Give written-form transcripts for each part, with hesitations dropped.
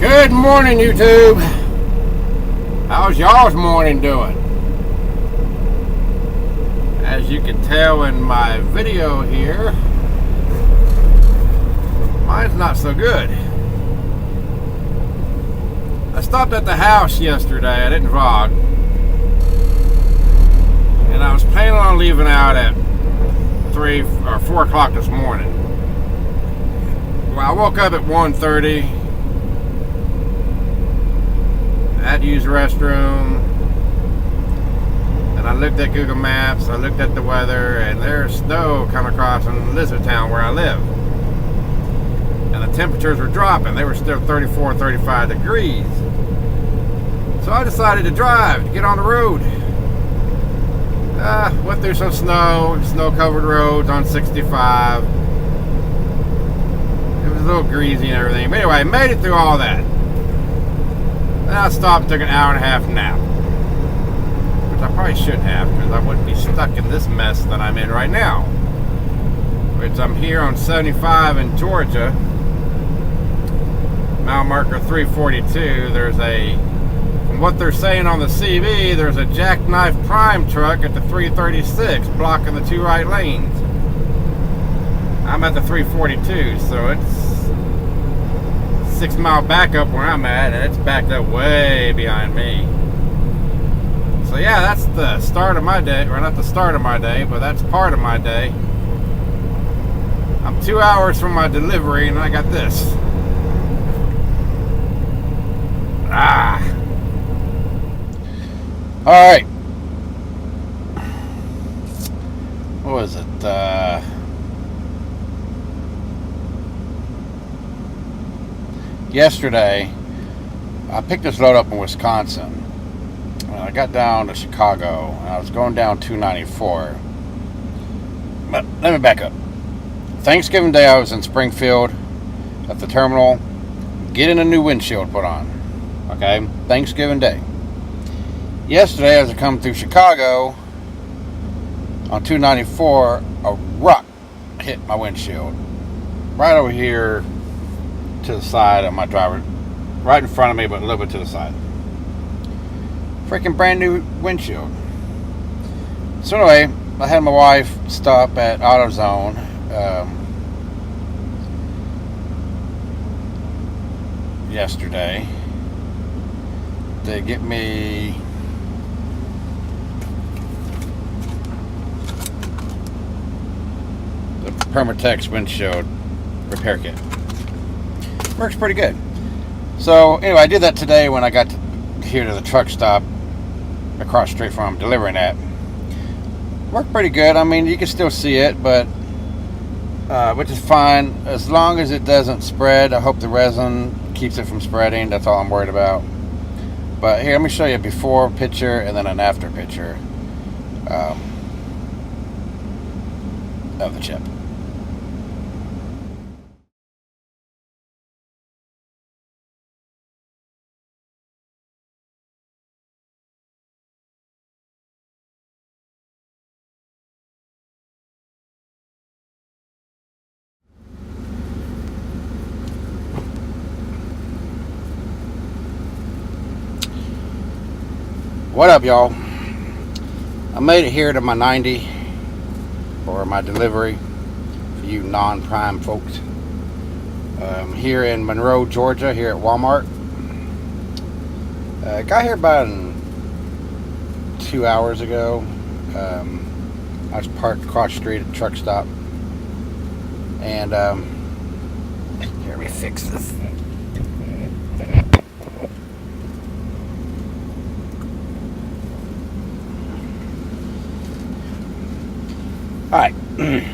Good morning, YouTube. How's y'all's morning doing? As you can tell in my video here, mine's not so good. I stopped at the house yesterday. I didn't vlog. And I was planning on leaving out at 3 or 4 o'clock this morning. Well, I woke up at 1:30. I had to use the restroom, and I looked at Google Maps, I looked at the weather, and there's snow coming across in Lizardtown where I live. And the temperatures were dropping. They were still 34, 35 degrees. So I decided to drive, to get on the road. Went through some snow-covered roads on 65. It was a little greasy and everything. But anyway, I made it through all that. Then I stopped and took an hour and a half nap. Which I probably shouldn't have, because I wouldn't be stuck in this mess that I'm in right now. Which I'm here on 75 in Georgia. Mile marker 342. There's from what they're saying on the CV, there's a jackknife prime truck at the 336 blocking the 2 right lanes. I'm at the 342, so it's 6 mile back up where I'm at, and it's backed up way behind me. So yeah, that's the start of my day, or not the start of my day, but that's part of my day. I'm 2 hours from my delivery, and I got this. Alright. What was it? Yesterday, I picked this load up in Wisconsin. I got down to Chicago, and I was going down 294. But let me back up. Thanksgiving Day, I was in Springfield at the terminal getting a new windshield put on. Okay? Thanksgiving Day. Yesterday, as I come through Chicago on 294, a rock hit my windshield. Right over here to the side of my driver, right in front of me, but a little bit to the side. Freaking brand new windshield. So anyway, I had my wife stop at AutoZone yesterday to get me the Permatex windshield repair kit. Works pretty good. So anyway, I did that today when I got here to the truck stop across the street from where I'm delivering at. Worked pretty good. I mean, you can still see it, but which is fine as long as it doesn't spread. I hope the resin keeps it from spreading. That's all I'm worried about. But here, let me show you a before picture and then an after picture of the chip. What up, y'all? I made it here to my 90 or my delivery for you non-prime folks. Here in Monroe, Georgia, here at Walmart. Got here about 2 hours ago. I was parked across the street at the truck stop. And here, let me fix this. Alright, I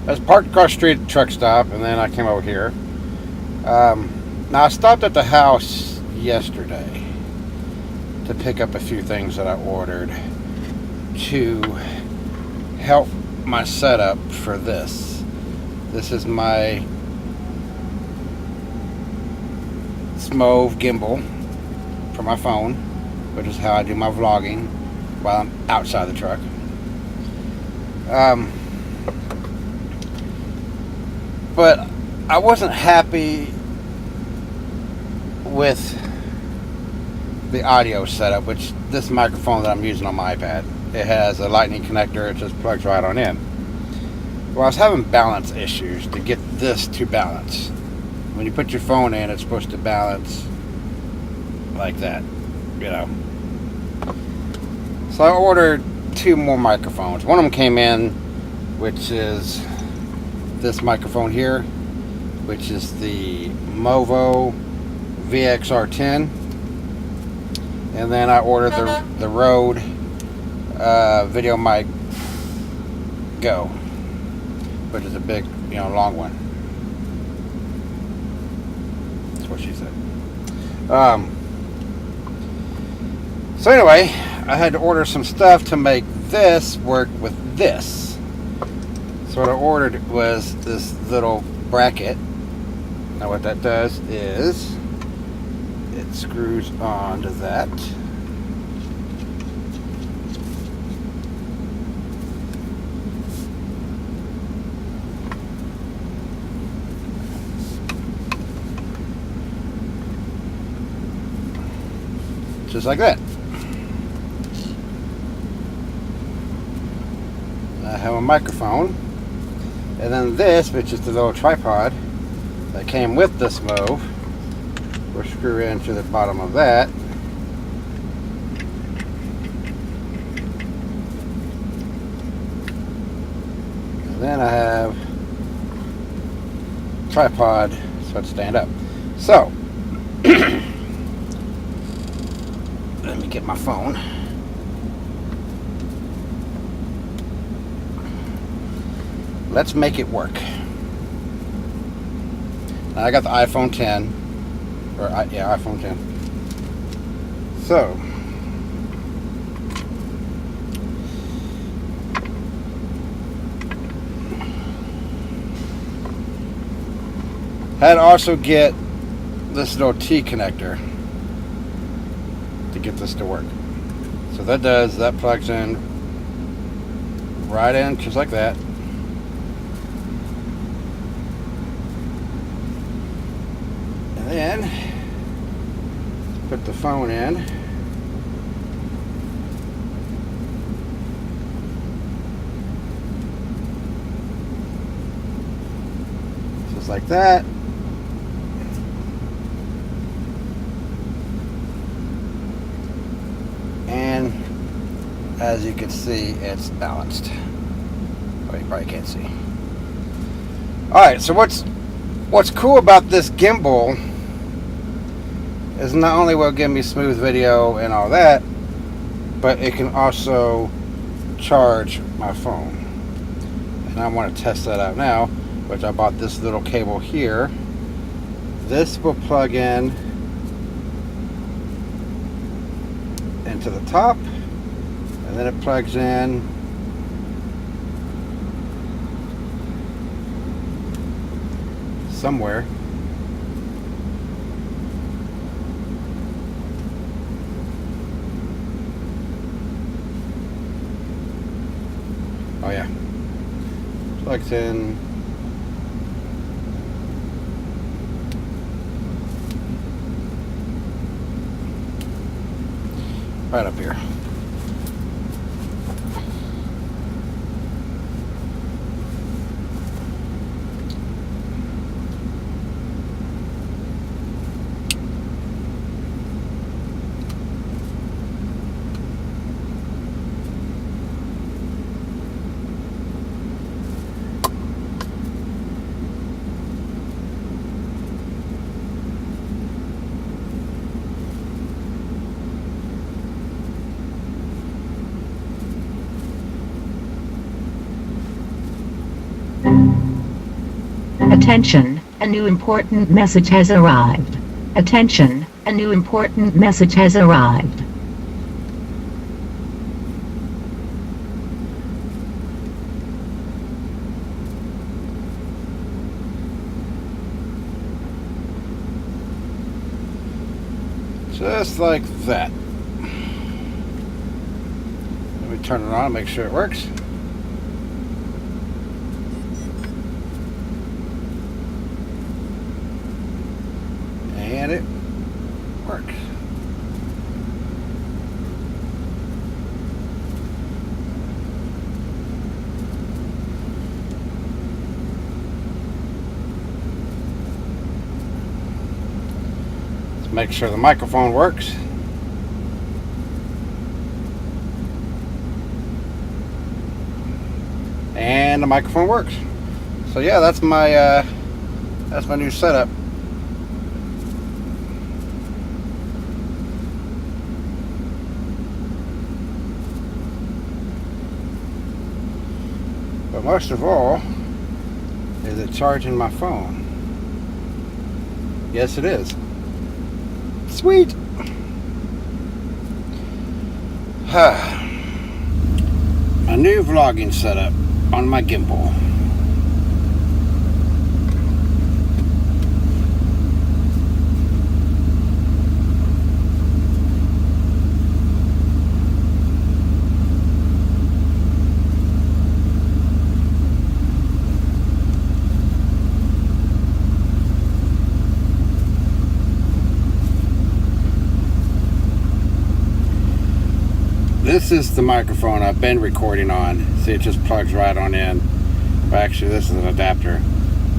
was parked across the street at the truck stop, and then I came over here. Now, I stopped at the house yesterday to pick up a few things that I ordered to help my setup for this. This is my Smove gimbal for my phone, which is how I do my vlogging while I'm outside the truck. But I wasn't happy with the audio setup, which this microphone that I'm using on my iPad, it has a lightning connector. It just plugs right on in. Well, I was having balance issues to get this to balance. When you put your phone in, it's supposed to balance like that, you know. So I ordered 2 more microphones. One of them came in, which is this microphone here, which is the Movo VXR10. And then I ordered the Rode Video Mic Go, which is a big, you know, long one. That's what she said. So anyway, I had to order some stuff to make this work with this. So what I ordered was this little bracket. Now what that does is it screws onto that. Just like that. I have a microphone, and then this, which is the little tripod that came with this Move, will screw into the bottom of that. And then I have tripod so it stand up. So let me get my phone. Let's make it work. Now I got the iPhone 10, yeah, iPhone 10. So had to also get this little T connector to get this to work. So that plugs in right in just like that. And then put the phone in. Just like that. And as you can see, it's balanced. Oh, you probably can't see. Alright, so what's cool about this gimbal is not only will it give me smooth video and all that, but it can also charge my phone. And I want to test that out now, which I bought this little cable here. This will plug in into the top, and then it plugs in somewhere. Oh yeah, plugs in right up here. Attention, a new important message has arrived. Attention, a new important message has arrived. Just like that. Let me turn it on and make sure it works. And it works. Let's make sure the microphone works. And the microphone works. So yeah, that's my new setup. But most of all, is it charging my phone? Yes, it is. Sweet. A new vlogging setup on my gimbal. This is the microphone I've been recording on. See, it just plugs right on in. Well, actually, this is an adapter,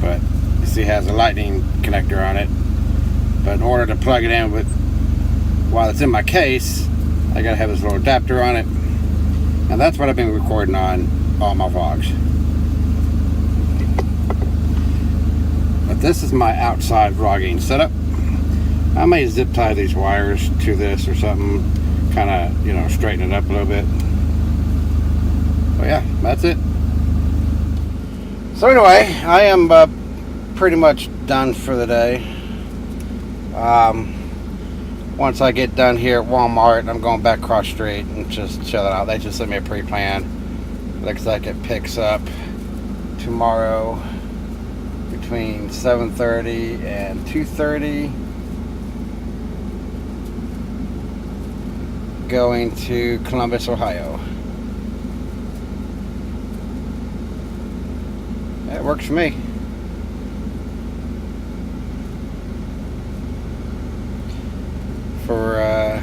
but you see it has a lightning connector on it. But in order to plug it in with, while it's in my case, I gotta have this little adapter on it. And that's what I've been recording on all my vlogs. But this is my outside vlogging setup. I may zip tie these wires to this or something, kind of, you know, straighten it up a little bit. But yeah, that's it. So anyway, I am pretty much done for the day. Once I get done here at Walmart, I'm going back across the street and just chill it out. They just sent me a pre-plan. Looks like it picks up tomorrow between 7:30 and 2:30. Going to Columbus, Ohio. That works for me. For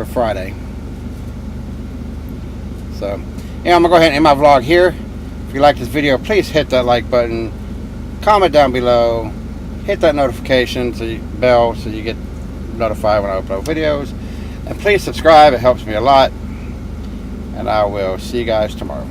Friday. So, yeah, I'm gonna go ahead and end my vlog here. If you like this video, please hit that like button, comment down below, hit that notification bell so you get notified when I upload videos. And please subscribe, it helps me a lot. And I will see you guys tomorrow.